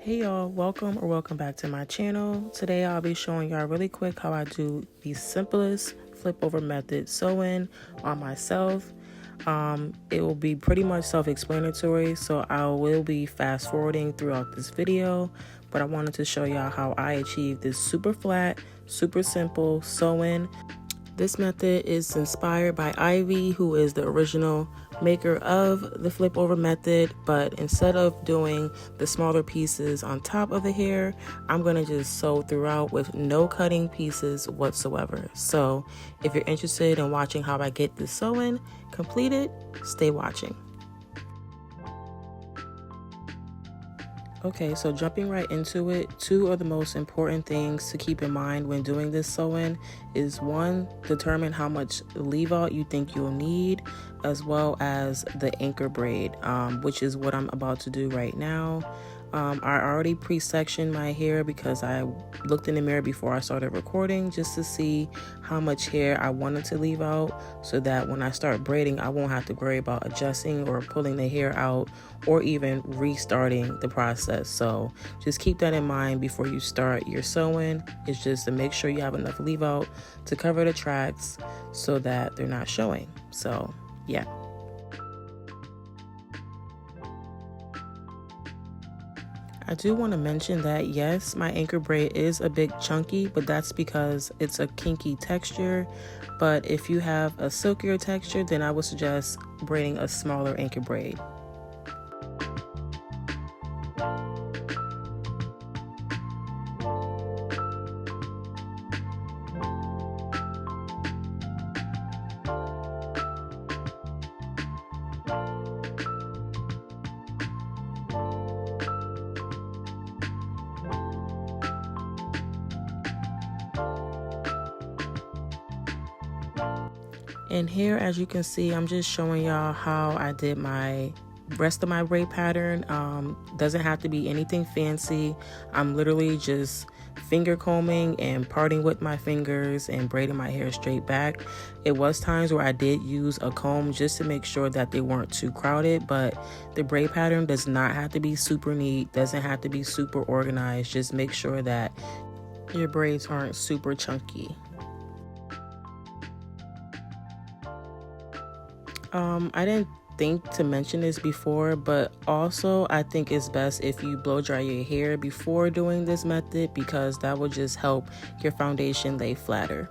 Hey y'all, welcome back to my channel. Today I'll be showing y'all really quick how I do the simplest flip over method sewing on myself. It will be pretty much self-explanatory, so I will be fast forwarding throughout this video, but I wanted to show y'all how I achieve this super flat, super simple sewing. This method is inspired by Ivy, who is the original maker of the flip over method, but instead of doing the smaller pieces on top of the hair, I'm going to just sew throughout with no cutting pieces whatsoever. So if you're interested in watching how I get this sewing completed, stay watching. Okay, so jumping right into it, two of the most important things to keep in mind when doing this sewing is one, determine how much leave out you think you'll need, as well as the anchor braid, which is what I'm about to do right now. I already pre-sectioned my hair because I looked in the mirror before I started recording just to see how much hair I wanted to leave out so that when I start braiding, I won't have to worry about adjusting or pulling the hair out or even restarting the process. So just keep that in mind before you start your sewing. It's just to make sure you have enough leave out to cover the tracks so that they're not showing. So yeah. I do want to mention that yes, my anchor braid is a bit chunky, but that's because it's a kinky texture. But if you have a silkier texture, then I would suggest braiding a smaller anchor braid. And here, as you can see, I'm just showing y'all how I did my rest of my braid pattern. Doesn't have to be anything fancy. I'm literally just finger combing and parting with my fingers and braiding my hair straight back. It was times where I did use a comb just to make sure that they weren't too crowded, but the braid pattern does not have to be super neat, doesn't have to be super organized. Just make sure that your braids aren't super chunky. I didn't think to mention this before, but also I think it's best if you blow dry your hair before doing this method because that will just help your foundation lay flatter.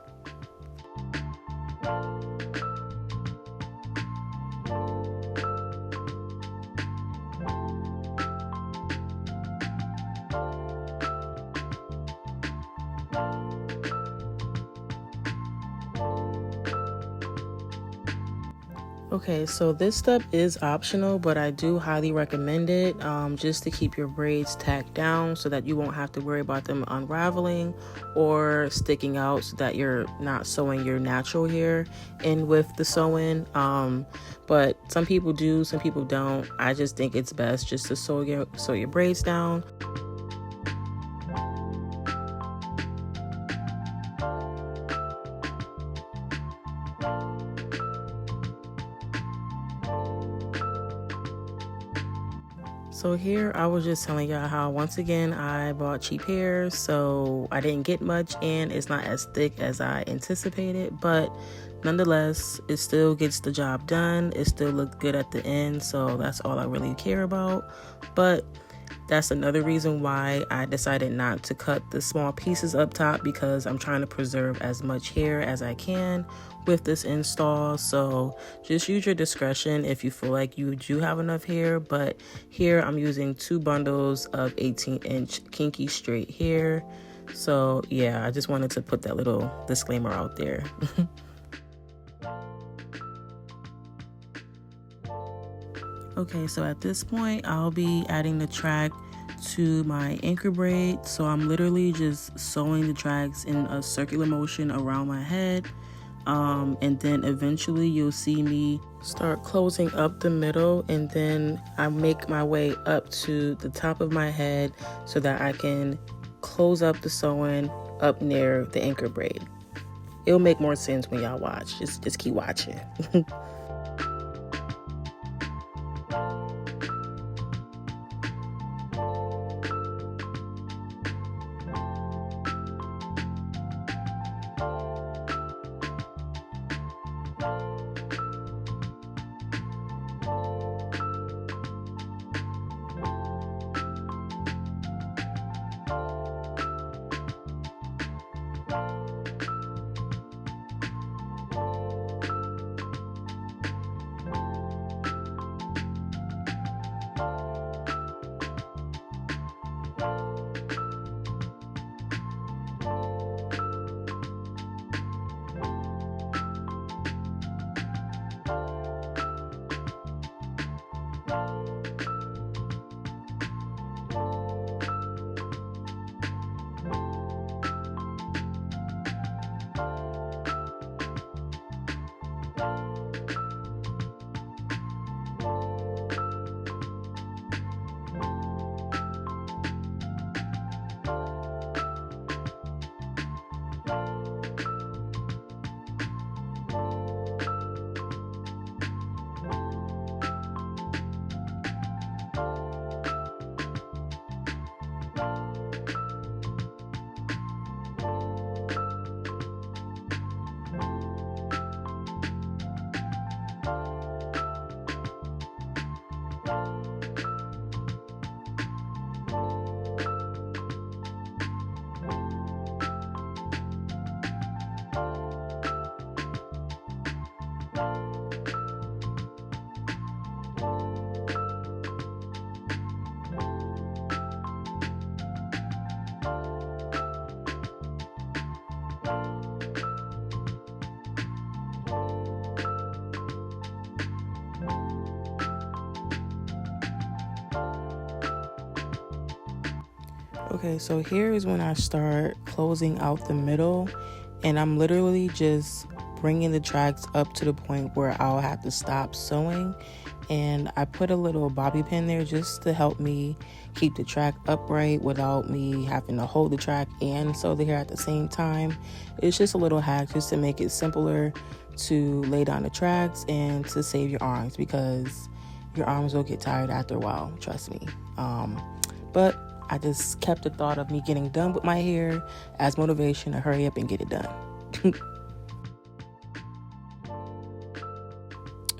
Okay, so this step is optional, but I do highly recommend it just to keep your braids tacked down so that you won't have to worry about them unraveling or sticking out so that you're not sewing your natural hair in with the sewing. But some people do, some people don't. I just think it's best just to sew your braids down. So here I was just telling y'all how once again I bought cheap hair, so I didn't get much and it's not as thick as I anticipated, but nonetheless it still gets the job done. It still looked good at the end, so that's all I really care about. But that's another reason why I decided not to cut the small pieces up top, because I'm trying to preserve as much hair as I can with this install. So just use your discretion if you feel like you do have enough hair. But here I'm using 2 bundles of 18-inch Kinky Straight hair. So yeah, I just wanted to put that little disclaimer out there. Okay, so at this point, I'll be adding the track to my anchor braid. So I'm literally just sewing the tracks in a circular motion around my head. And then eventually you'll see me start closing up the middle, and then I make my way up to the top of my head so that I can close up the sewing up near the anchor braid. It'll make more sense when y'all watch. Just keep watching. Okay, so here is when I start closing out the middle, and I'm literally just bringing the tracks up to the point where I'll have to stop sewing. And I put a little bobby pin there just to help me keep the track upright without me having to hold the track and sew the hair at the same time. It's just a little hack just to make it simpler to lay down the tracks and to save your arms, because your arms will get tired after a while, trust me. But I just kept the thought of me getting done with my hair as motivation to hurry up and get it done.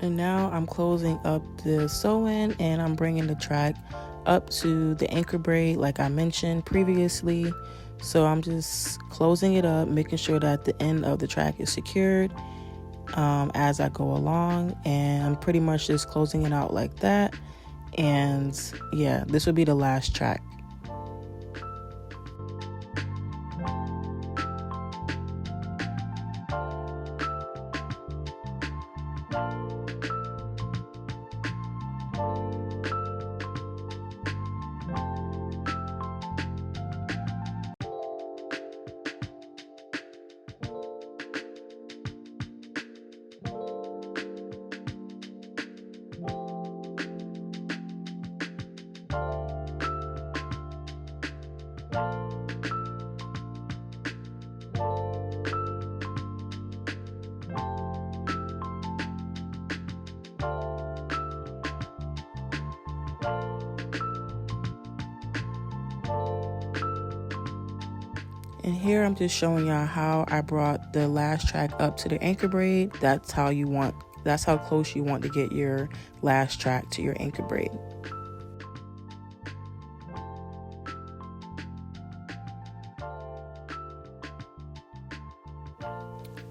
And now I'm closing up the sewing, and I'm bringing the track up to the anchor braid like I mentioned previously. So I'm just closing it up, making sure that the end of the track is secured as I go along, and I'm pretty much just closing it out like that. And yeah, this will be the last track. And here I'm just showing y'all how I brought the last track up to the anchor braid. That's how close you want to get your last track to your anchor braid.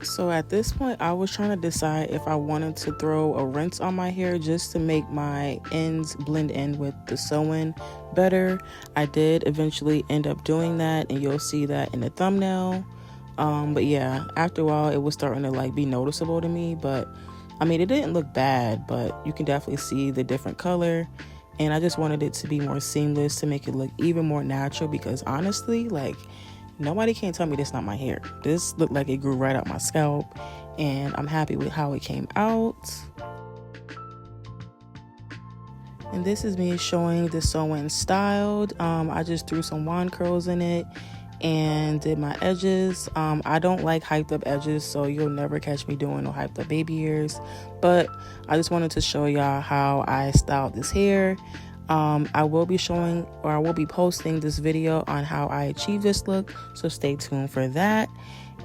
So at this point, I was trying to decide if I wanted to throw a rinse on my hair just to make my ends blend in with the sewing better. I did eventually end up doing that, and you'll see that in the thumbnail. But yeah, after a while, it was starting to like be noticeable to me. But I mean, it didn't look bad, but you can definitely see the different color. And I just wanted it to be more seamless to make it look even more natural, because honestly, like, nobody can tell me this is not my hair. This looked like it grew right out my scalp, and I'm happy with how it came out. And this is me showing the sewing styled. I just threw some wand curls in it and did my edges. I don't like hyped up edges, so you'll never catch me doing no hyped up baby ears. But I just wanted to show y'all how I styled this hair. I will be posting this video on how I achieved this look, so stay tuned for that.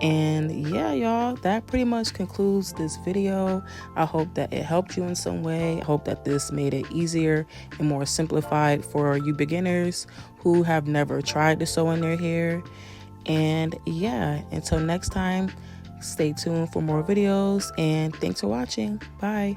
And yeah, y'all, that pretty much concludes this video. I hope that it helped you in some way. I hope that this made it easier and more simplified for you beginners who have never tried to sew in their hair. And yeah, until next time, stay tuned for more videos, and thanks for watching. Bye.